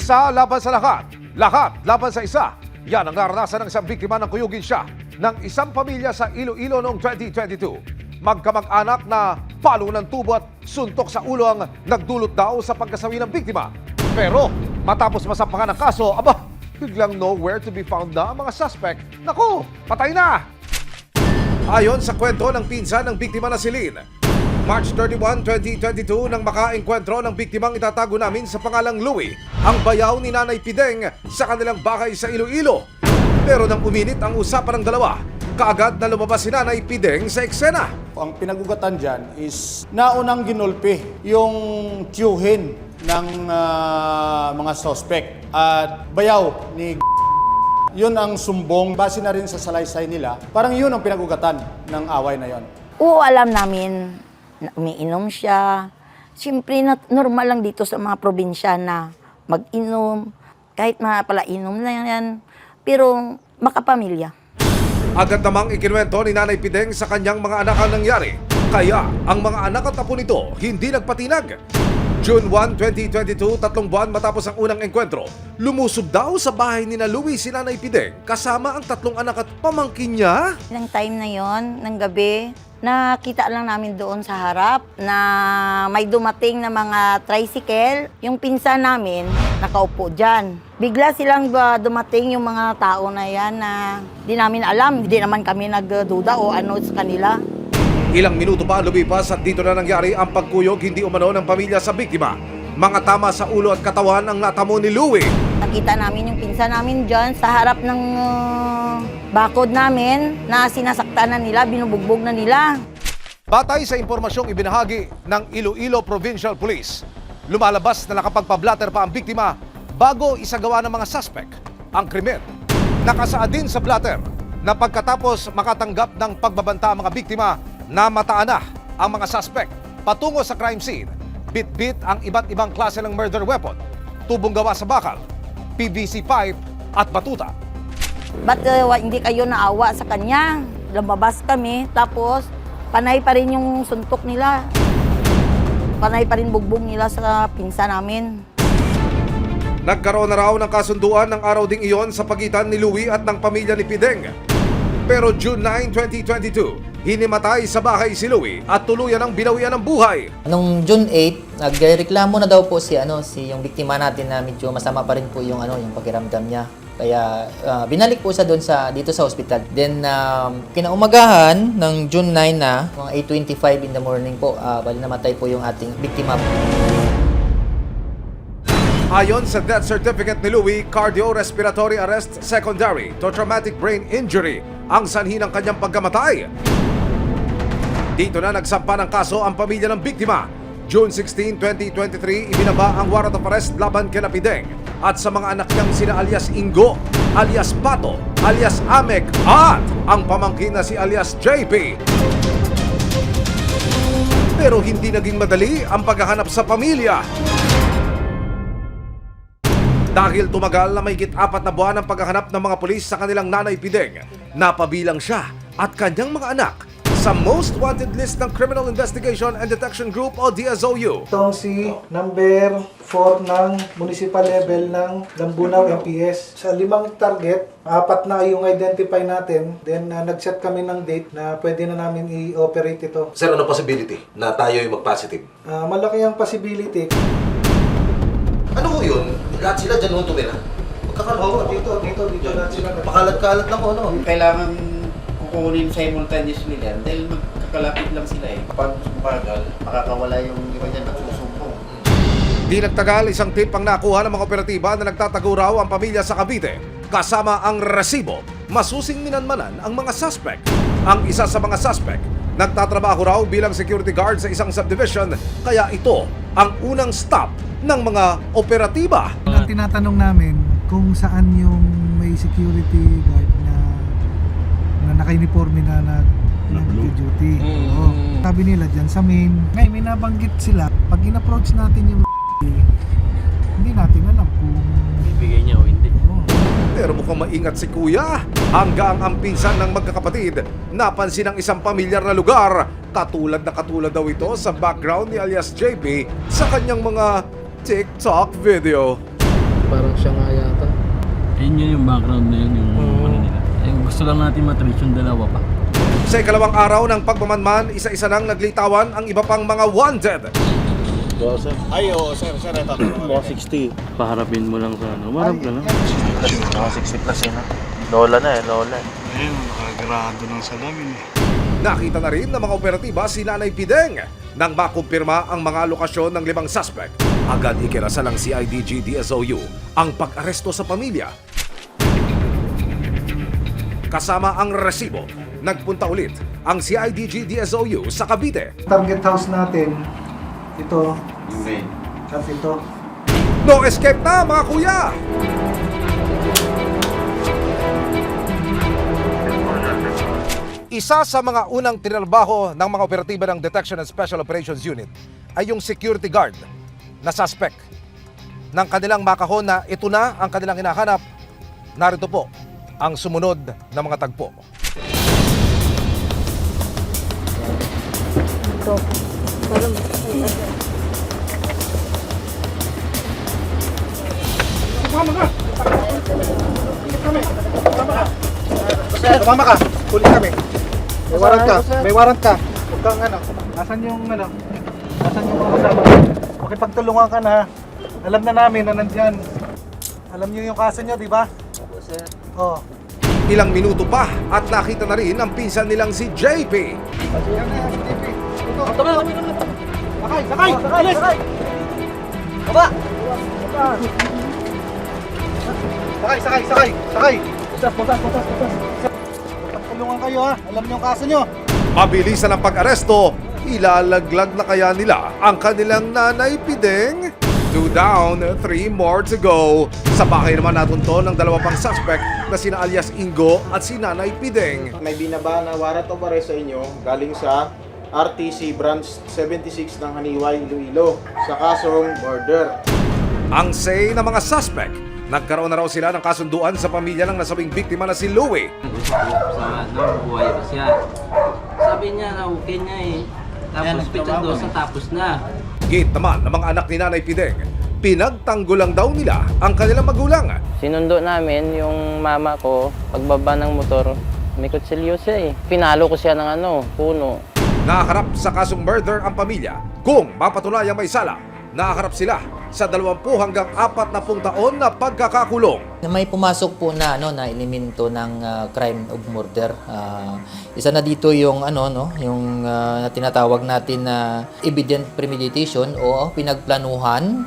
Isa laban sa lahat laban sa isa. Yan ang naranasan ng isang biktima ng kuyugin siya ng isang pamilya sa Iloilo noong 2022. Magkamag-anak na palo ng tubo at suntok sa ulo ang nagdulot daw sa pagkasawi ng biktima. Pero matapos masampangan ng kaso, biglang nowhere to be found na ang mga suspect. Naku, patay na! Ayon sa kwento ng pinsan ng biktima na si Lynn, March 31, 2022 nang makaengkwentro ng biktimang itatago namin sa pangalang Louie, ang bayaw ni Nanay Pideng sa kanilang bahay sa Iloilo. Pero nang uminit ang usapan ng dalawa, kaagad na lumabas si Nanay Pideng sa eksena. Ang pinagugatan dyan is naunang ginulpi yung tiyuhin ng mga suspect at bayaw ni yun ang sumbong. Base na rin sa salaysay nila, parang yun ang pinagugatan ng away na yon. Oo, alam namin na umiinom siya. Siyempre, normal lang dito sa mga probinsya na mag-inom. Kahit mapalainom na yan. Pero makapamilya. Agad namang ikinuwento ni Nanay Pideng sa kanyang mga anak ang nangyari. Kaya ang mga anak at apo nito hindi nagpatinag. June 1, 2022, 3 buwan matapos ang unang engkwentro, lumusob daw sa bahay ni Louie si Nanay Pideng kasama ang 3 anak at pamangkin niya. Nang time na yon, ng gabi, nakita lang namin doon sa harap na may dumating na mga tricycle. Yung pinsan namin, nakaupo dyan. Bigla silang dumating yung mga tao na yan na di namin alam. Hindi naman kami nagduda o ano sa kanila. Ilang minuto pa lumipas at dito na nangyari ang pagkuyog hindi umano ng pamilya sa biktima. Mga tama sa ulo at katawan ang natamo ni Louie. Nakita namin yung pinsan namin dyan sa harap ng bakod namin na sinasaktan na nila, binubugbog na nila. Batay sa impormasyong ibinahagi ng Iloilo Provincial Police, lumalabas na nakapagpa-blatter pa ang biktima bago isagawa ng mga suspect ang krimen. Nakasaad din sa blatter na pagkatapos makatanggap ng pagbabanta ang mga biktima, namataan na ang mga suspect patungo sa crime scene. Bit-bit ang iba't ibang klase ng murder weapon, tubong gawa sa bakal, PVC pipe at batuta. Ba't hindi kayo naawa sa kanya? Lumabas kami, tapos panay pa rin yung suntok nila. Panay pa rin bugbog nila sa pinsa namin. Nagkaroon na raw ng kasunduan ng araw ding iyon sa pagitan ni Louie at ng pamilya ni Pideng. Pero June 9, 2022, hinimatay sa bahay si Louie at tuluyan ang binawian ng buhay. Nung June 8, nagreklamo na daw po si yung biktima natin na medyo masama pa rin po yung pakiramdam niya. Kaya binalik po siya doon dito sa hospital. Then kinaumagahan ng June 9 na, mga 8:25 in the morning po, bali namatay po yung ating biktima. Ayon sa death certificate ni Louie, cardiorespiratory arrest secondary to traumatic brain injury ang sanhi ng kanyang pagkamatay. Dito na nagsampa ng kaso ang pamilya ng biktima. June 16, 2023, ibinaba ang warrant of arrest laban kina Pideng at sa mga anak niyang sina alias Ingo, alias Pato, alias Amek at ang pamangkin na si alias JP. Pero hindi naging madali ang paghahanap sa pamilya. Dahil tumagal na mahigit 4 na buwan ang paghahanap ng mga pulis sa kanilang Nanay Pideng, napabilang siya at kanyang mga anak sa most wanted list ng Criminal Investigation and Detection Group o DSOU. Itong si number 4 ng municipal level ng Lambunaw MPS. Sa 5 target, 4 na yung identify natin. Then nag-set kami ng date na pwede na namin i-operate ito. Sir, ano possibility na tayo yung mag-positive? Malaki ang possibility. Ano ho yun? Lahat sila dyan ho tumira? Magkakaroon. Dito lahat sila. Pakalat-kalat lang ho, no? Kailangan kukunin simultaneously yan dahil magkakalapit lang sila eh. Kapag bagal, makakawala yung iba dyan at susumpong. Di nagtagal, isang tip ang nakuha ng mga operatiba na nagtatago raw ang pamilya sa Cavite. Kasama ang resibo, masusing minanmanan ang mga suspect. Ang isa sa mga suspect, nagtatrabaho raw bilang security guard sa isang subdivision, kaya ito ang unang stop ng mga operatiba. Ang tinatanong namin kung saan yung may security guard na naka-uniforme na nag-duty. Sabi nila dyan sa main. Ngayon may nabanggit sila. Pag in-approach natin yung hindi natin alam kung bibigay niya o hindi. Pero mukhang maingat si Kuya. Hanggang ang pinsan ng magkakapatid, napansin ng isang pamilyar na lugar. Katulad daw ito sa background ni alias JP sa kanyang mga TikTok video. parang siya nga yata. Yun yung background na yun, yung ano nila. Gusto lang natin matrace yung dalawa pa. Sa ikalawang araw ng pagmamanman, isa-isa nang naglitawan ang iba pang mga wanted. Ay, oo, sir, ito. Mga 60. Paharapin mo lang sa ano. Marap ka lang. Mga 60 plus yun, Lola na lola. Ayun, nakagrado ng salamin Nakita na rin ng mga operatiba si Nanay Pideng nang makumpirma ang mga lokasyon ng 5 suspect. Agad ikirasa ng CIDG DSOU ang pag-aresto sa pamilya. Kasama ang resibo, nagpunta ulit ang CIDG DSOU sa Cavite. Target house natin, ito, Yung at ito. No escape na mga kuya! Isa sa mga unang tinalbaho ng mga operatiba ng Detection and Special Operations Unit ay yung security guard na suspect. Nang kanilang makahon na ito na ang kanilang hinahanap, narito po ang sumunod na mga tagpo. Tumama ka, huli kami. May warrant ka. Huwag kang ano, nasan yung mga kasama? Makipagtulungan ka na. Alam na namin na nandyan. Alam niyo yung kaso niyo, di ba? Opo, sir. Oo. Ilang minuto pa at nakita na rin ang pinsan nilang si JP. Yan na, JP. Ito. Sakay! Baba! Sakay! Butas! Tulungan kayo ha, alam niyo ang kaso niyo. Mabilisan ang pag-aresto, ilalaglag na kaya nila ang kanilang Nanay Pideng? 2 down, 3 more to go. Sa bahay naman natunto ng 2 pang suspect na sina alias Ingo at si Nanay Pideng. May binaba na warrant of arrest sa inyo galing sa RTC Branch 76 ng Haniway, Iloilo sa kasong murder. Ang say ng mga suspect, nagkaroon na raw sila ng kasunduan sa pamilya ng nasabing biktima na si Louie. Sa buhay pa siya. Sabi niya na okay niya eh. Tapos pitsa tapos na. Git naman ng mga anak ni Nanay Pideng, pinagtanggulang daw nila ang kanilang magulang. Sinundo namin yung mama ko, pagbaba ng motor, may kutsilyo siya eh. Pinalo ko siya ng puno. Nakaharap sa kasong murder ang pamilya. Kung mapatunayang may sala, nakaharap sila sa 20 hanggang 40 taon na pagkakakulong. May pumasok po na na elemento ng crime of murder. Isa na dito yung yung tinatawag natin na evident premeditation o pinagplanuhan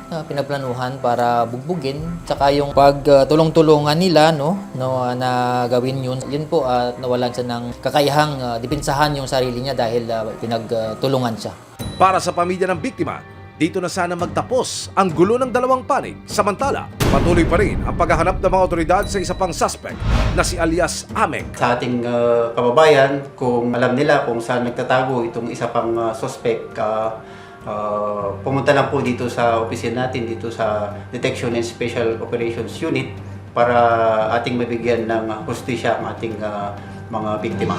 para bugbugin. Tsaka yung pagtulong-tulungan nila na gawin yun. Yun po nawalan siya ng kakayahang depensahan yung sarili niya dahil pinagtulungan siya. Para sa pamilya ng biktima, dito na sana magtapos ang gulo ng 2 panig. Samantala, patuloy pa rin ang paghahanap ng mga otoridad sa isa pang suspect na si alias Ameng. Sa ating kababayan, kung alam nila kung saan nagtatago itong isa pang suspect, pumunta lang po dito sa opisina natin, dito sa Detection and Special Operations Unit para ating mabigyan ng hustisya ang ating mga biktima.